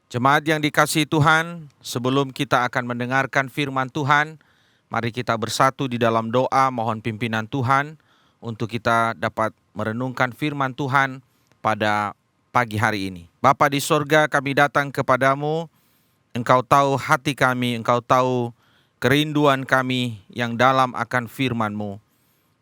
Jemaat yang dikasihi Tuhan, sebelum kita akan mendengarkan firman Tuhan, mari kita bersatu di dalam doa mohon pimpinan Tuhan untuk kita dapat merenungkan firman Tuhan pada pagi hari ini. Bapa di sorga, kami datang kepadamu, Engkau tahu hati kami, Engkau tahu kerinduan kami yang dalam akan firman-Mu.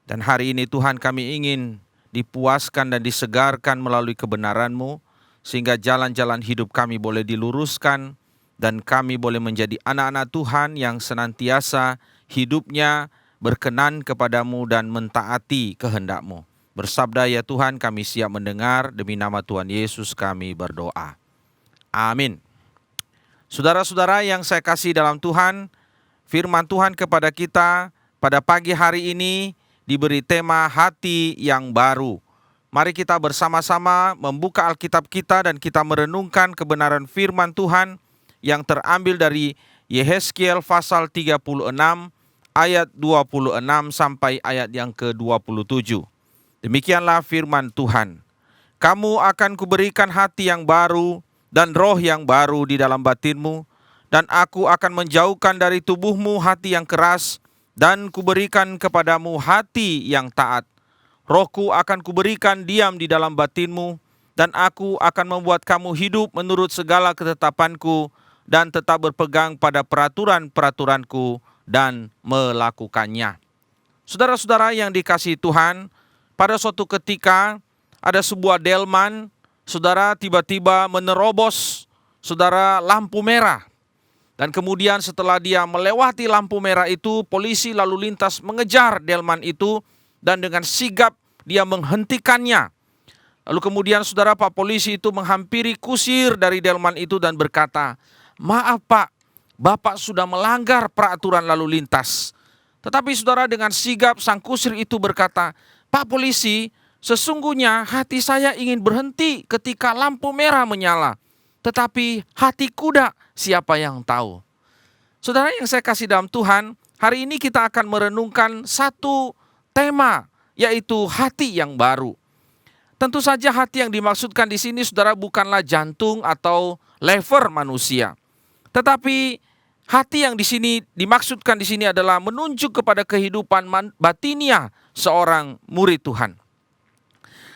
Dan hari ini Tuhan, kami ingin dipuaskan dan disegarkan melalui kebenaran-Mu, sehingga jalan-jalan hidup kami boleh diluruskan dan kami boleh menjadi anak-anak Tuhan yang senantiasa hidupnya berkenan kepadamu dan mentaati kehendak-Mu. Bersabda ya Tuhan, kami siap mendengar, demi nama Tuhan Yesus kami berdoa. Amin. Saudara-saudara yang saya kasih dalam Tuhan, firman Tuhan kepada kita pada pagi hari ini diberi tema hati yang baru. Mari kita bersama-sama membuka Alkitab kita dan kita merenungkan kebenaran firman Tuhan yang terambil dari Yehezkiel pasal 36 ayat 26 sampai ayat yang ke-27. Demikianlah firman Tuhan. Kamu akan kuberikan hati yang baru dan roh yang baru di dalam batinmu, dan aku akan menjauhkan dari tubuhmu hati yang keras, dan kuberikan kepadamu hati yang taat. Rohku akan kuberikan diam di dalam batinmu, dan aku akan membuat kamu hidup menurut segala ketetapanku, dan tetap berpegang pada peraturan-peraturanku, dan melakukannya. Saudara-saudara yang dikasihi Tuhan, pada suatu ketika ada sebuah delman, saudara, tiba-tiba menerobos, saudara, lampu merah. Dan kemudian setelah dia melewati lampu merah itu, polisi lalu lintas mengejar delman itu, dan dengan sigap dia menghentikannya. Lalu kemudian saudara, Pak polisi itu menghampiri kusir dari delman itu dan berkata, "Maaf Pak, Bapak sudah melanggar peraturan lalu lintas." Tetapi saudara, dengan sigap sang kusir itu berkata, "Pak polisi, sesungguhnya hati saya ingin berhenti ketika lampu merah menyala. Tetapi hati kuda siapa yang tahu?" Saudara yang saya kasih dalam Tuhan, hari ini kita akan merenungkan satu tema, yaitu hati yang baru. Tentu saja hati yang dimaksudkan di sini saudara bukanlah jantung atau lever manusia. Tetapi hati yang di sini dimaksudkan di sini adalah menunjuk kepada kehidupan batinia seorang murid Tuhan.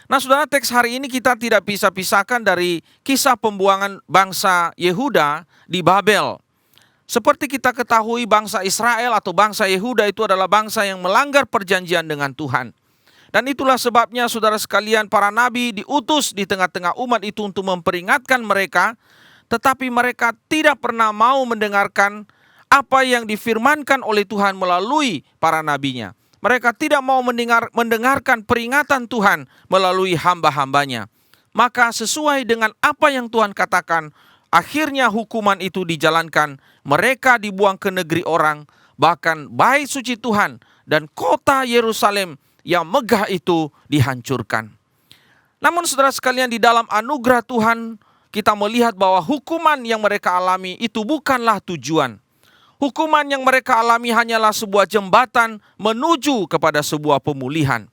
Nah saudara, teks hari ini kita tidak bisa pisahkan dari kisah pembuangan bangsa Yehuda di Babel. Seperti kita ketahui, bangsa Israel atau bangsa Yehuda itu adalah bangsa yang melanggar perjanjian dengan Tuhan. Dan itulah sebabnya saudara sekalian, para nabi diutus di tengah-tengah umat itu untuk memperingatkan mereka, tetapi mereka tidak pernah mau mendengarkan apa yang difirmankan oleh Tuhan melalui para nabinya. Mereka tidak mau mendengarkan peringatan Tuhan melalui hamba-hambanya. Maka sesuai dengan apa yang Tuhan katakan, akhirnya hukuman itu dijalankan. Mereka dibuang ke negeri orang, bahkan bait suci Tuhan dan kota Yerusalem yang megah itu dihancurkan. Namun saudara sekalian, di dalam anugerah Tuhan kita melihat bahwa hukuman yang mereka alami itu bukanlah tujuan. Hukuman yang mereka alami hanyalah sebuah jembatan menuju kepada sebuah pemulihan.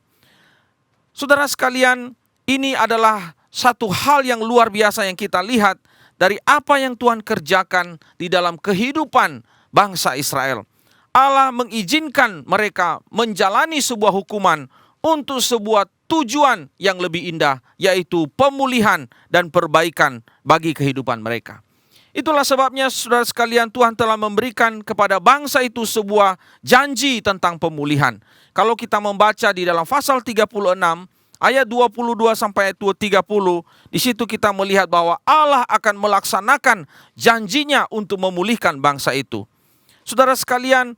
Saudara sekalian, ini adalah satu hal yang luar biasa yang kita lihat dari apa yang Tuhan kerjakan di dalam kehidupan bangsa Israel. Allah mengizinkan mereka menjalani sebuah hukuman untuk sebuah tujuan yang lebih indah, yaitu pemulihan dan perbaikan bagi kehidupan mereka. Itulah sebabnya saudara sekalian, Tuhan telah memberikan kepada bangsa itu sebuah janji tentang pemulihan. Kalau kita membaca di dalam pasal 36 ayat 22 sampai ayat 30, di situ kita melihat bahwa Allah akan melaksanakan janjinya untuk memulihkan bangsa itu. Saudara sekalian,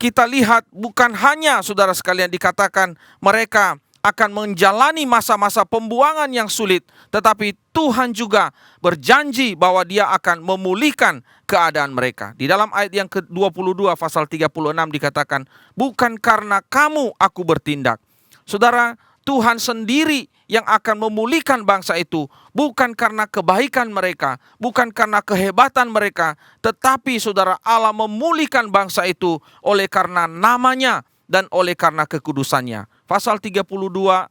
kita lihat bukan hanya saudara sekalian dikatakan mereka akan menjalani masa-masa pembuangan yang sulit, tetapi Tuhan juga berjanji bahwa Dia akan memulihkan keadaan mereka. Di dalam ayat yang ke-22 pasal 36 dikatakan, "Bukan karena kamu aku bertindak." Saudara, Tuhan sendiri yang akan memulihkan bangsa itu, bukan karena kebaikan mereka, bukan karena kehebatan mereka, tetapi saudara, Allah memulihkan bangsa itu oleh karena namanya dan oleh karena kekudusannya. Pasal 36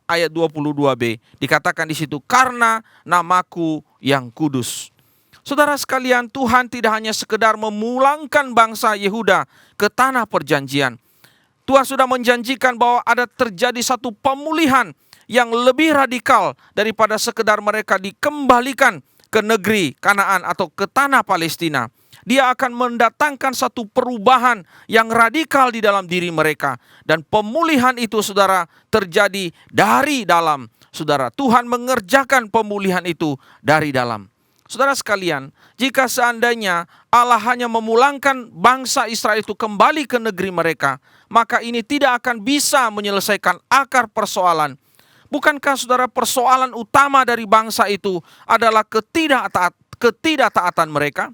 ayat 22b dikatakan di situ, "Karena namaku yang kudus. Saudara sekalian, Tuhan tidak hanya sekedar memulangkan bangsa Yehuda ke tanah perjanjian. Tuhan sudah menjanjikan bahwa ada terjadi satu pemulihan yang lebih radikal daripada sekedar mereka dikembalikan ke negeri Kanaan atau ke tanah Palestina. Dia akan mendatangkan satu perubahan yang radikal di dalam diri mereka. Dan pemulihan itu, saudara, terjadi dari dalam. Saudara, Tuhan mengerjakan pemulihan itu dari dalam. Saudara sekalian, jika seandainya Allah hanya memulangkan bangsa Israel itu kembali ke negeri mereka, maka ini tidak akan bisa menyelesaikan akar persoalan. Bukankah saudara, persoalan utama dari bangsa itu adalah ketidaktaatan mereka?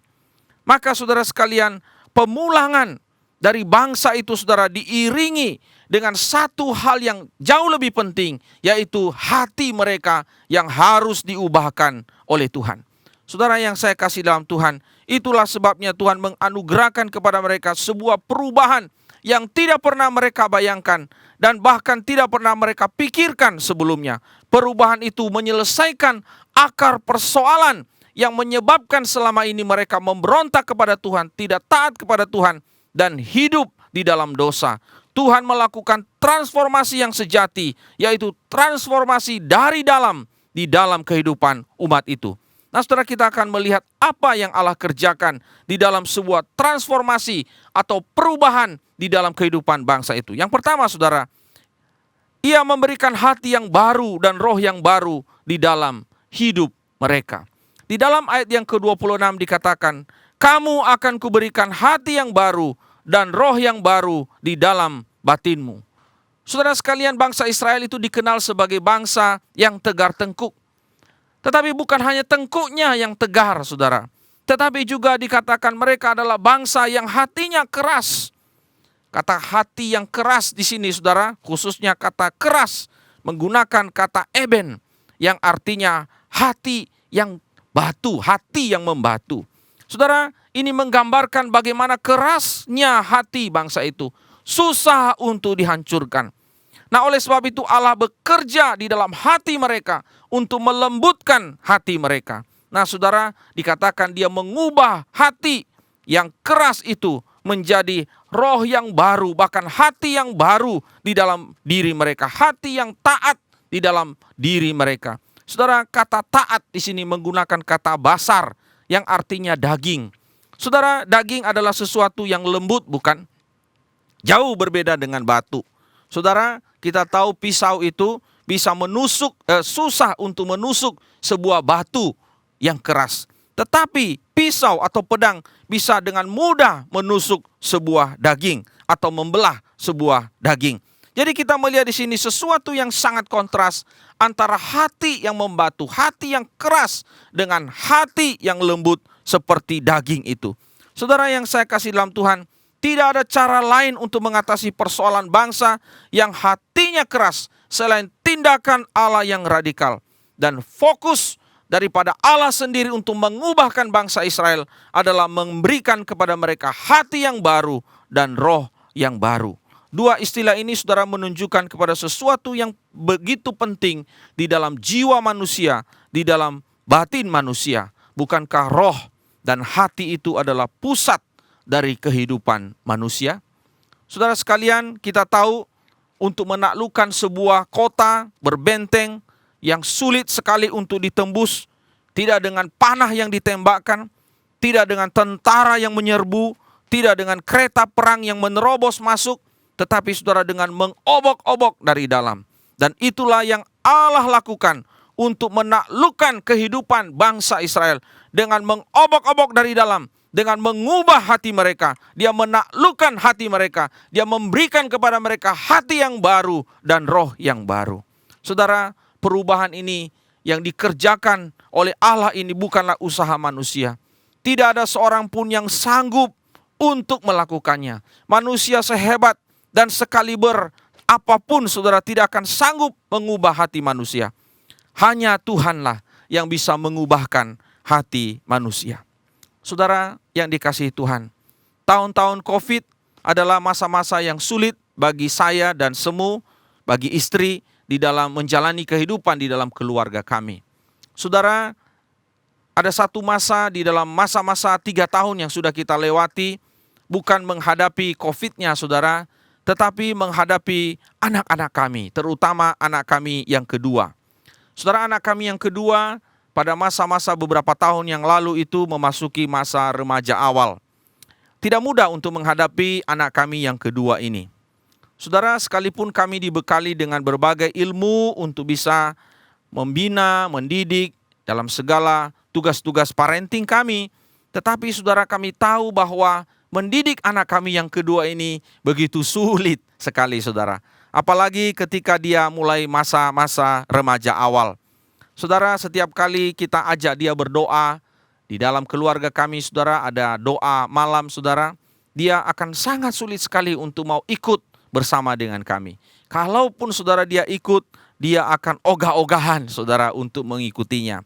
Maka saudara sekalian, pemulangan dari bangsa itu, saudara, diiringi dengan satu hal yang jauh lebih penting, yaitu hati mereka yang harus diubahkan oleh Tuhan. Saudara yang saya kasih dalam Tuhan, itulah sebabnya Tuhan menganugerahkan kepada mereka sebuah perubahan yang tidak pernah mereka bayangkan dan bahkan tidak pernah mereka pikirkan sebelumnya. Perubahan itu menyelesaikan akar persoalan yang menyebabkan selama ini mereka memberontak kepada Tuhan, tidak taat kepada Tuhan, dan hidup di dalam dosa. Tuhan melakukan transformasi yang sejati, yaitu transformasi dari dalam, di dalam kehidupan umat itu. Nah, saudara, kita akan melihat apa yang Allah kerjakan di dalam sebuah transformasi atau perubahan di dalam kehidupan bangsa itu. Yang pertama, saudara, Ia memberikan hati yang baru dan roh yang baru di dalam hidup mereka. Di dalam ayat yang ke-26 dikatakan, kamu akan kuberikan hati yang baru dan roh yang baru di dalam batinmu. Saudara sekalian, bangsa Israel itu dikenal sebagai bangsa yang tegar tengkuk. Tetapi bukan hanya tengkuknya yang tegar, saudara. Tetapi juga dikatakan mereka adalah bangsa yang hatinya keras. Kata hati yang keras di sini, saudara, khususnya kata keras, menggunakan kata eben, yang artinya hati yang batu, hati yang membatu. Saudara, ini menggambarkan bagaimana kerasnya hati bangsa itu. Susah untuk dihancurkan. Nah, oleh sebab itu Allah bekerja di dalam hati mereka untuk melembutkan hati mereka. Nah, saudara, dikatakan Dia mengubah hati yang keras itu menjadi roh yang baru, bahkan hati yang baru di dalam diri mereka, hati yang taat di dalam diri mereka. Saudara, kata taat di sini menggunakan kata basar yang artinya daging. Saudara, daging adalah sesuatu yang lembut, bukan? Jauh berbeda dengan batu. Saudara, kita tahu pisau itu bisa menusuk, susah untuk menusuk sebuah batu yang keras. Tetapi pisau atau pedang bisa dengan mudah menusuk sebuah daging atau membelah sebuah daging. Jadi kita melihat di sini sesuatu yang sangat kontras antara hati yang membatu, hati yang keras dengan hati yang lembut seperti daging itu. Saudara yang saya kasih dalam Tuhan, tidak ada cara lain untuk mengatasi persoalan bangsa yang hatinya keras selain tindakan Allah yang radikal. Dan fokus daripada Allah sendiri untuk mengubahkan bangsa Israel adalah memberikan kepada mereka hati yang baru dan roh yang baru. Dua istilah ini, saudara, menunjukkan kepada sesuatu yang begitu penting di dalam jiwa manusia, di dalam batin manusia. Bukankah roh dan hati itu adalah pusat dari kehidupan manusia? Saudara sekalian, kita tahu untuk menaklukkan sebuah kota berbenteng yang sulit sekali untuk ditembus, tidak dengan panah yang ditembakkan, tidak dengan tentara yang menyerbu, tidak dengan kereta perang yang menerobos masuk, tetapi saudara, dengan mengobok-obok dari dalam. Dan itulah yang Allah lakukan untuk menaklukkan kehidupan bangsa Israel dengan mengobok-obok dari dalam, dengan mengubah hati mereka. Dia menaklukkan hati mereka. Dia memberikan kepada mereka hati yang baru dan roh yang baru. Saudara, perubahan ini yang dikerjakan oleh Allah ini bukanlah usaha manusia. Tidak ada seorang pun yang sanggup untuk melakukannya. Manusia sehebat dan sekaliber apapun, saudara, tidak akan sanggup mengubah hati manusia. Hanya Tuhanlah yang bisa mengubahkan hati manusia. Saudara yang dikasihi Tuhan, tahun-tahun COVID adalah masa-masa yang sulit bagi saya dan semu, bagi istri di dalam menjalani kehidupan di dalam keluarga kami. Saudara, ada satu masa di dalam masa-masa 3 tahun yang sudah kita lewati, bukan menghadapi COVID-nya saudara, tetapi menghadapi anak-anak kami, terutama anak kami yang kedua. Saudara, anak kami yang kedua pada masa-masa beberapa tahun yang lalu itu memasuki masa remaja awal. Tidak mudah untuk menghadapi anak kami yang kedua ini. Saudara, sekalipun kami dibekali dengan berbagai ilmu untuk bisa membina, mendidik dalam segala tugas-tugas parenting kami, tetapi saudara, kami tahu bahwa mendidik anak kami yang kedua ini begitu sulit sekali saudara. Apalagi ketika dia mulai masa-masa remaja awal. Saudara, setiap kali kita ajak dia berdoa, di dalam keluarga kami saudara ada doa malam saudara, dia akan sangat sulit sekali untuk mau ikut bersama dengan kami. Kalaupun saudara dia ikut, dia akan ogah-ogahan saudara untuk mengikutinya.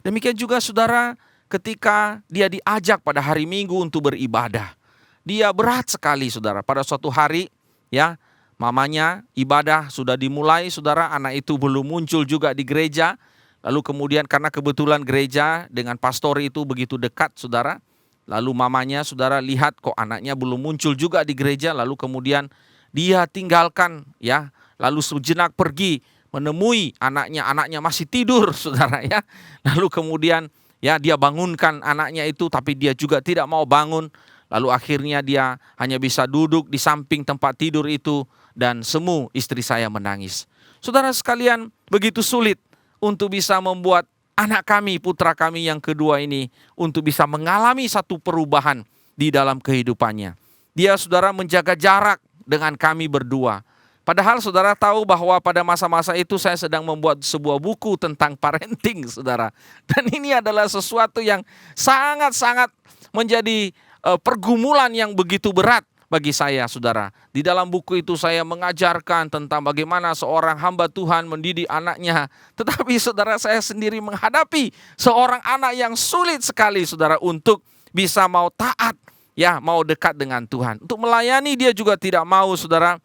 Demikian juga saudara, ketika dia diajak pada hari Minggu untuk beribadah, dia berat sekali saudara. Pada suatu hari ya, mamanya ibadah sudah dimulai saudara, anak itu belum muncul juga di gereja. Lalu kemudian karena kebetulan gereja dengan pastor itu begitu dekat saudara, lalu mamanya saudara lihat kok anaknya belum muncul juga di gereja, lalu kemudian dia tinggalkan ya, lalu sejenak pergi menemui anaknya masih tidur saudara ya. Lalu kemudian ya dia bangunkan anaknya itu, tapi dia juga tidak mau bangun. Lalu akhirnya dia hanya bisa duduk di samping tempat tidur itu, dan semu istri saya menangis. Saudara sekalian, begitu sulit untuk bisa membuat anak kami, putra kami yang kedua ini, untuk bisa mengalami satu perubahan di dalam kehidupannya. Dia saudara menjaga jarak dengan kami berdua. Padahal saudara tahu bahwa pada masa-masa itu saya sedang membuat sebuah buku tentang parenting saudara. Dan ini adalah sesuatu yang sangat-sangat menjadi pergumulan yang begitu berat bagi saya saudara. Di dalam buku itu saya mengajarkan tentang bagaimana seorang hamba Tuhan mendidik anaknya. Tetapi saudara, saya sendiri menghadapi seorang anak yang sulit sekali saudara untuk bisa mau taat ya, mau dekat dengan Tuhan. Untuk melayani dia juga tidak mau saudara.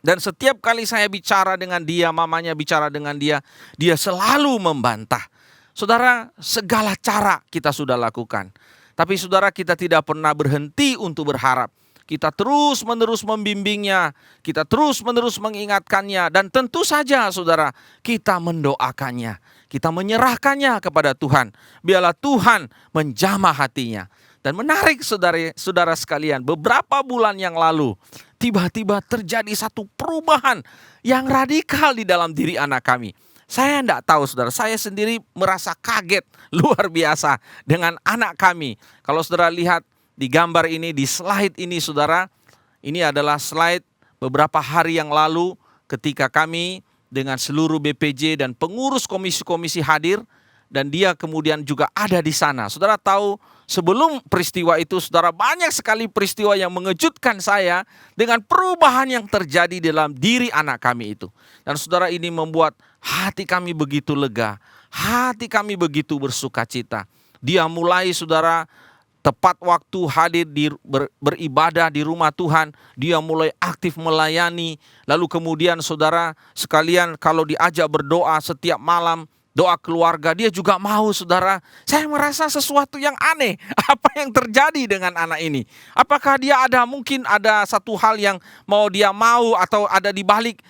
Dan setiap kali saya bicara dengan dia, mamanya bicara dengan dia, dia selalu membantah. Saudara, segala cara kita sudah lakukan. Tapi saudara, kita tidak pernah berhenti untuk berharap. Kita terus-menerus membimbingnya, kita terus-menerus mengingatkannya, dan tentu saja saudara, kita mendoakannya, kita menyerahkannya kepada Tuhan. Biarlah Tuhan menjamah hatinya. Dan menarik saudara sekalian, beberapa bulan yang lalu, tiba-tiba terjadi satu perubahan yang radikal di dalam diri anak kami. Saya tidak tahu saudara, saya sendiri merasa kaget luar biasa dengan anak kami. Kalau saudara lihat di gambar ini, di slide ini saudara, ini adalah slide beberapa hari yang lalu ketika kami dengan seluruh BPJ dan pengurus komisi-komisi hadir, dan dia kemudian juga ada di sana. Saudara tahu, sebelum peristiwa itu saudara, banyak sekali peristiwa yang mengejutkan saya dengan perubahan yang terjadi dalam diri anak kami itu. Dan saudara, ini membuat hati kami begitu lega, hati kami begitu bersuka cita. Dia mulai saudara tepat waktu hadir beribadah di rumah Tuhan, dia mulai aktif melayani. Lalu kemudian saudara sekalian, kalau diajak berdoa setiap malam, doa keluarga, dia juga mau saudara. Saya merasa sesuatu yang aneh. Apa yang terjadi dengan anak ini? Apakah dia mungkin ada satu hal yang dia mau atau ada di balik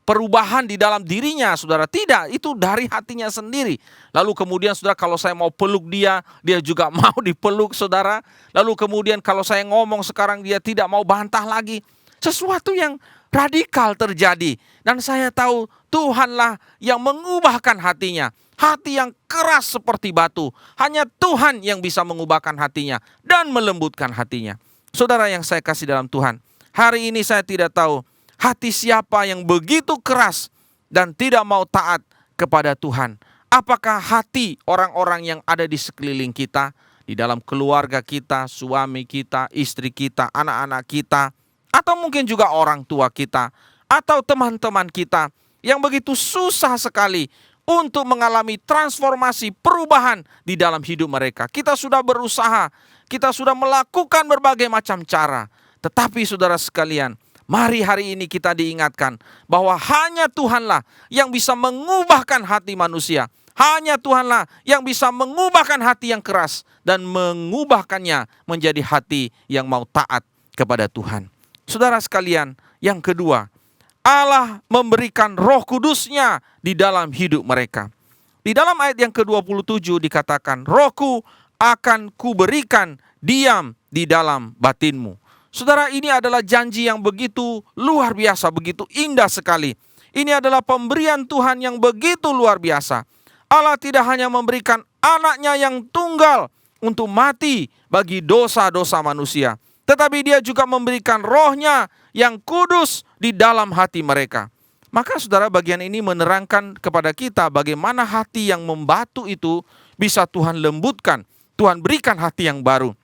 perubahan di dalam dirinya saudara? Tidak, itu dari hatinya sendiri. Lalu kemudian saudara, kalau saya mau peluk dia juga mau dipeluk saudara. Lalu kemudian kalau saya ngomong sekarang, dia tidak mau bantah lagi. Sesuatu yang radikal terjadi. Dan saya tahu Tuhanlah yang mengubahkan hatinya. Hati yang keras seperti batu, hanya Tuhan yang bisa mengubahkan hatinya dan melembutkan hatinya. Saudara yang saya kasih dalam Tuhan, hari ini saya tidak tahu hati siapa yang begitu keras dan tidak mau taat kepada Tuhan. Apakah hati orang-orang yang ada di sekeliling kita, di dalam keluarga kita, suami kita, istri kita, anak-anak kita, atau mungkin juga orang tua kita, atau teman-teman kita yang begitu susah sekali untuk mengalami transformasi perubahan di dalam hidup mereka. Kita sudah berusaha, kita sudah melakukan berbagai macam cara. Tetapi saudara sekalian, mari hari ini kita diingatkan bahwa hanya Tuhanlah yang bisa mengubahkan hati manusia. Hanya Tuhanlah yang bisa mengubahkan hati yang keras dan mengubahkannya menjadi hati yang mau taat kepada Tuhan. Saudara sekalian, yang kedua, Allah memberikan Roh Kudus-Nya di dalam hidup mereka. Di dalam ayat yang ke-27 dikatakan, Rohku akan kuberikan diam di dalam batinmu. Saudara, ini adalah janji yang begitu luar biasa, begitu indah sekali. Ini adalah pemberian Tuhan yang begitu luar biasa. Allah tidak hanya memberikan anaknya yang tunggal untuk mati bagi dosa-dosa manusia, tetapi Dia juga memberikan Roh-Nya yang kudus di dalam hati mereka. Maka saudara, bagian ini menerangkan kepada kita bagaimana hati yang membatu itu bisa Tuhan lembutkan. Tuhan berikan hati yang baru.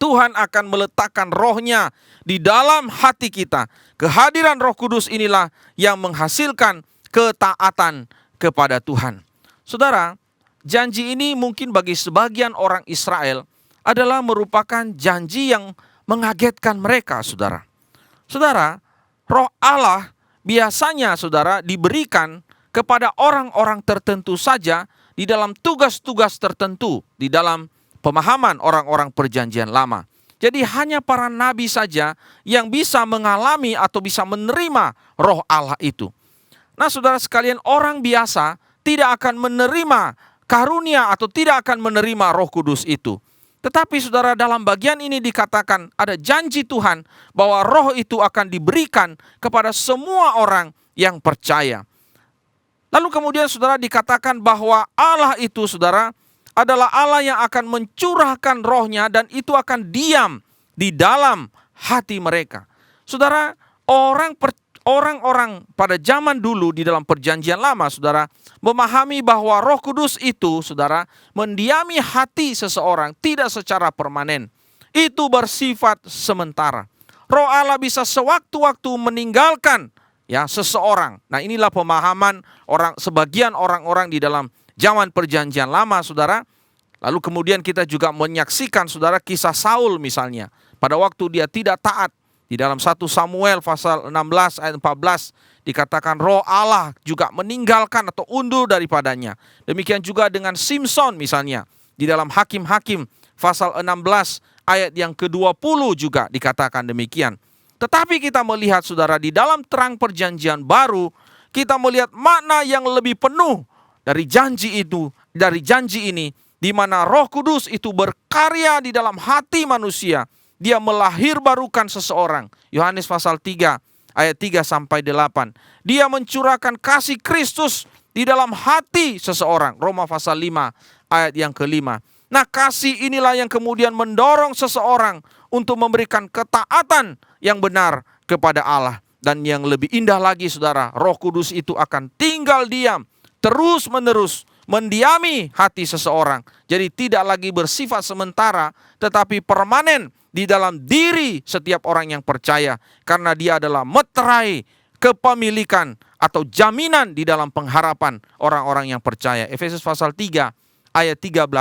Tuhan akan meletakkan Roh-Nya di dalam hati kita. Kehadiran Roh Kudus inilah yang menghasilkan ketaatan kepada Tuhan. Saudara, janji ini mungkin bagi sebagian orang Israel adalah merupakan janji yang mengagetkan mereka, saudara. Saudara, Roh Allah biasanya, saudara, diberikan kepada orang-orang tertentu saja di dalam tugas-tugas tertentu, di dalam pemahaman orang-orang perjanjian lama. Jadi hanya para nabi saja yang bisa mengalami atau bisa menerima Roh Allah itu. Nah, saudara sekalian, orang biasa tidak akan menerima karunia atau tidak akan menerima Roh Kudus itu. Tetapi saudara, dalam bagian ini dikatakan ada janji Tuhan bahwa Roh itu akan diberikan kepada semua orang yang percaya. Lalu kemudian saudara dikatakan bahwa Allah itu, saudara, adalah Allah yang akan mencurahkan Roh-Nya dan itu akan diam di dalam hati mereka. Saudara, orang-orang pada zaman dulu di dalam perjanjian lama, saudara, memahami bahwa Roh Kudus itu, saudara, mendiami hati seseorang tidak secara permanen. Itu bersifat sementara. Roh Allah bisa sewaktu-waktu meninggalkan seseorang. Nah, inilah pemahaman sebagian orang-orang di dalam zaman perjanjian lama, saudara. Lalu kemudian kita juga menyaksikan, saudara, kisah Saul misalnya. Pada waktu dia tidak taat, di dalam 1 Samuel pasal 16 ayat 14 dikatakan Roh Allah juga meninggalkan atau undur daripadanya. Demikian juga dengan Simson misalnya. Di dalam Hakim-Hakim pasal 16 ayat yang ke-20 juga dikatakan demikian. Tetapi kita melihat, saudara, di dalam terang perjanjian baru, kita melihat makna yang lebih penuh dari janji itu, dari janji ini, di mana Roh Kudus itu berkarya di dalam hati manusia. Dia melahirbarukan seseorang. Yohanes pasal 3 ayat 3 sampai 8. Dia mencurahkan kasih Kristus di dalam hati seseorang. Roma pasal 5 ayat yang ke-5. Nah, kasih inilah yang kemudian mendorong seseorang untuk memberikan ketaatan yang benar kepada Allah. Dan yang lebih indah lagi, saudara, Roh Kudus itu akan tinggal diam terus menerus mendiami hati seseorang. Jadi tidak lagi bersifat sementara, tetapi permanen di dalam diri setiap orang yang percaya. Karena dia adalah meterai kepemilikan atau jaminan di dalam pengharapan orang-orang yang percaya. Efesus pasal 3 ayat 13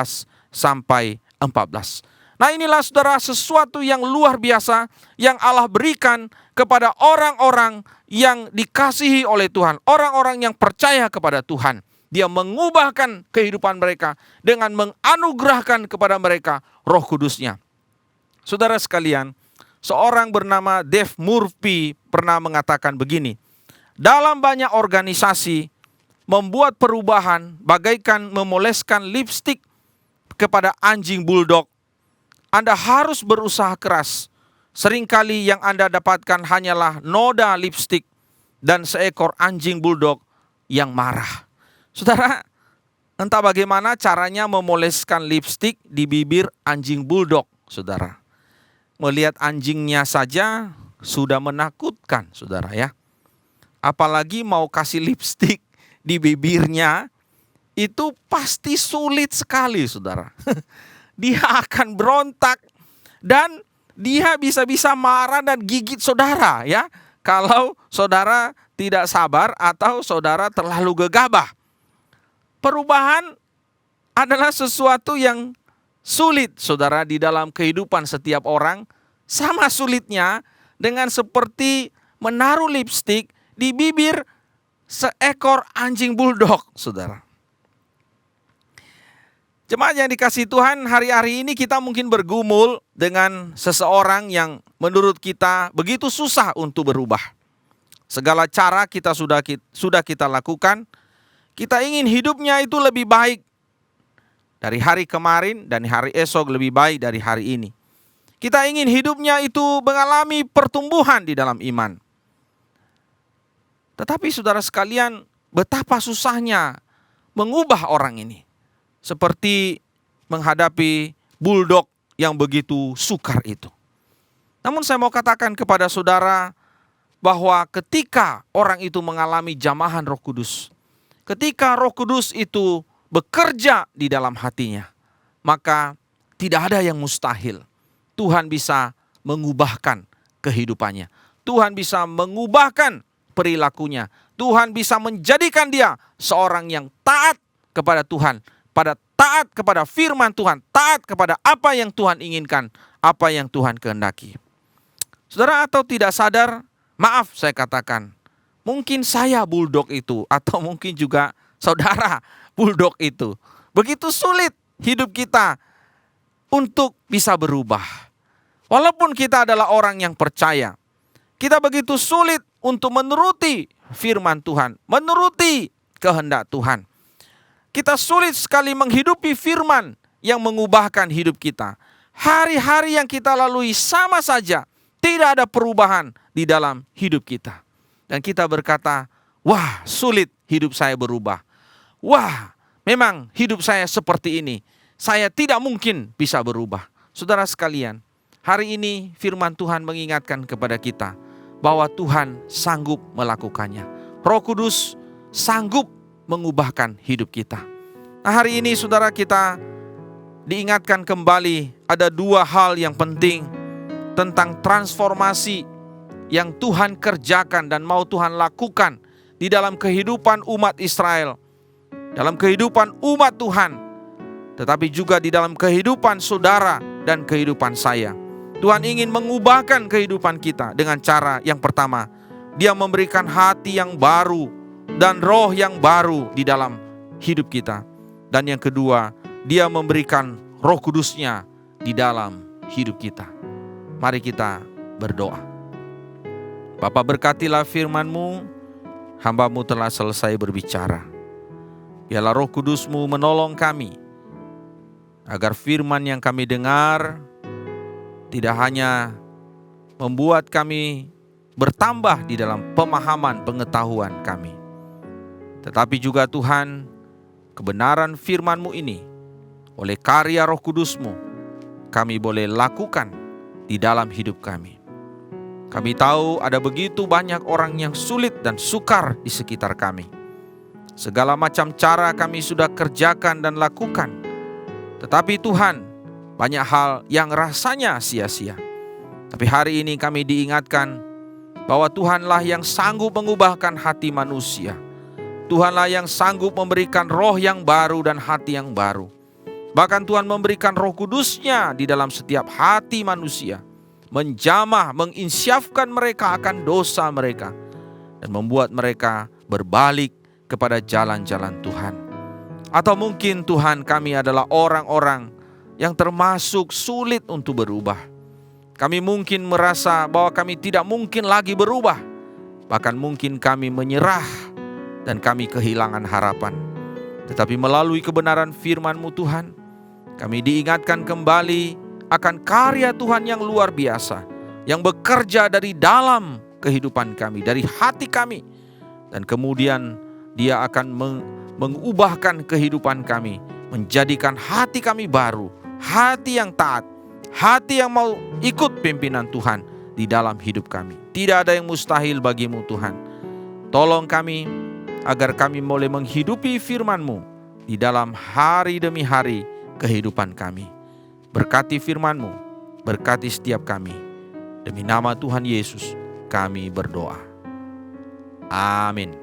sampai 14. Nah, inilah, saudara, sesuatu yang luar biasa yang Allah berikan kepada orang-orang yang dikasihi oleh Tuhan. Orang-orang yang percaya kepada Tuhan. Dia mengubahkan kehidupan mereka dengan menganugerahkan kepada mereka Roh Kudus-Nya. Saudara sekalian, seorang bernama Dave Murphy pernah mengatakan begini. Dalam banyak organisasi, membuat perubahan bagaikan memoleskan lipstik kepada anjing bulldog. Anda harus berusaha keras. Seringkali yang Anda dapatkan hanyalah noda lipstik dan seekor anjing bulldog yang marah. Saudara, entah bagaimana caranya memoleskan lipstik di bibir anjing bulldog, saudara. Melihat anjingnya saja sudah menakutkan, saudara ya. Apalagi mau kasih lipstik di bibirnya, itu pasti sulit sekali, saudara. Dia akan berontak dan dia bisa-bisa marah dan gigit saudara ya. Kalau saudara tidak sabar atau saudara terlalu gegabah. Perubahan adalah sesuatu yang sulit, saudara, di dalam kehidupan setiap orang. Sama sulitnya dengan seperti menaruh lipstik di bibir seekor anjing bulldog, saudara. Jemaat yang dikasihi Tuhan, hari-hari ini kita mungkin bergumul dengan seseorang yang menurut kita begitu susah untuk berubah. Segala cara kita sudah kita lakukan. Kita ingin hidupnya itu lebih baik dari hari kemarin dan hari esok lebih baik dari hari ini. Kita ingin hidupnya itu mengalami pertumbuhan di dalam iman. Tetapi saudara sekalian, betapa susahnya mengubah orang ini. Seperti menghadapi bulldog yang begitu sukar itu. Namun saya mau katakan kepada saudara bahwa ketika orang itu mengalami jamahan Roh Kudus, ketika Roh Kudus itu bekerja di dalam hatinya, maka tidak ada yang mustahil. Tuhan bisa mengubahkan kehidupannya. Tuhan bisa mengubahkan perilakunya. Tuhan bisa menjadikan dia seorang yang taat kepada Tuhan, taat kepada firman Tuhan, taat kepada apa yang Tuhan inginkan, apa yang Tuhan kehendaki. Saudara, atau tidak sadar, maaf saya katakan, mungkin saya bulldog itu, atau mungkin juga saudara bulldog itu. Begitu sulit hidup kita untuk bisa berubah. Walaupun kita adalah orang yang percaya, kita begitu sulit untuk menuruti firman Tuhan, menuruti kehendak Tuhan. Kita sulit sekali menghidupi firman yang mengubahkan hidup kita. Hari-hari yang kita lalui sama saja, tidak ada perubahan di dalam hidup kita. Dan kita berkata, wah, sulit hidup saya berubah. Wah, memang hidup saya seperti ini. Saya tidak mungkin bisa berubah. Saudara sekalian, hari ini firman Tuhan mengingatkan kepada kita bahwa Tuhan sanggup melakukannya. Roh Kudus sanggup mengubahkan hidup kita. Nah, hari ini saudara, kita diingatkan kembali ada dua hal yang penting tentang transformasi yang Tuhan kerjakan dan mau Tuhan lakukan di dalam kehidupan umat Israel, dalam kehidupan umat Tuhan, tetapi juga di dalam kehidupan saudara dan kehidupan saya. Tuhan ingin mengubahkan kehidupan kita dengan cara yang pertama, Dia memberikan hati yang baru dan roh yang baru di dalam hidup kita. Dan yang kedua, Dia memberikan Roh Kudus-Nya di dalam hidup kita. Mari kita berdoa. Bapa, berkatilah firman-Mu, hamba-Mu telah selesai berbicara. Biarlah Roh Kudus-Mu menolong kami, agar firman yang kami dengar tidak hanya membuat kami bertambah di dalam pemahaman pengetahuan kami, tetapi juga Tuhan, kebenaran firman-Mu ini oleh karya Roh Kudus-Mu kami boleh lakukan di dalam hidup kami. Kami tahu ada begitu banyak orang yang sulit dan sukar di sekitar kami. Segala macam cara kami sudah kerjakan dan lakukan, tetapi Tuhan, banyak hal yang rasanya sia-sia. Tapi hari ini kami diingatkan bahwa Tuhanlah yang sanggup mengubahkan hati manusia. Tuhanlah yang sanggup memberikan roh yang baru dan hati yang baru. Bahkan Tuhan memberikan Roh Kudus-Nya di dalam setiap hati manusia, menjamah, menginsyafkan mereka akan dosa mereka, dan membuat mereka berbalik kepada jalan-jalan Tuhan. Atau mungkin Tuhan, kami adalah orang-orang yang termasuk sulit untuk berubah. Kami mungkin merasa bahwa kami tidak mungkin lagi berubah. Bahkan mungkin kami menyerah dan kami kehilangan harapan. Tetapi melalui kebenaran firman-Mu Tuhan, kami diingatkan kembali akan karya Tuhan yang luar biasa, yang bekerja dari dalam kehidupan kami, dari hati kami. Dan kemudian Dia akan mengubahkan kehidupan kami, menjadikan hati kami baru, hati yang taat, hati yang mau ikut pimpinan Tuhan di dalam hidup kami. Tidak ada yang mustahil bagi-Mu Tuhan. Tolong kami agar kami boleh menghidupi firman-Mu di dalam hari demi hari kehidupan kami. Berkati firman-Mu, berkati setiap kami. Demi nama Tuhan Yesus kami berdoa. Amin.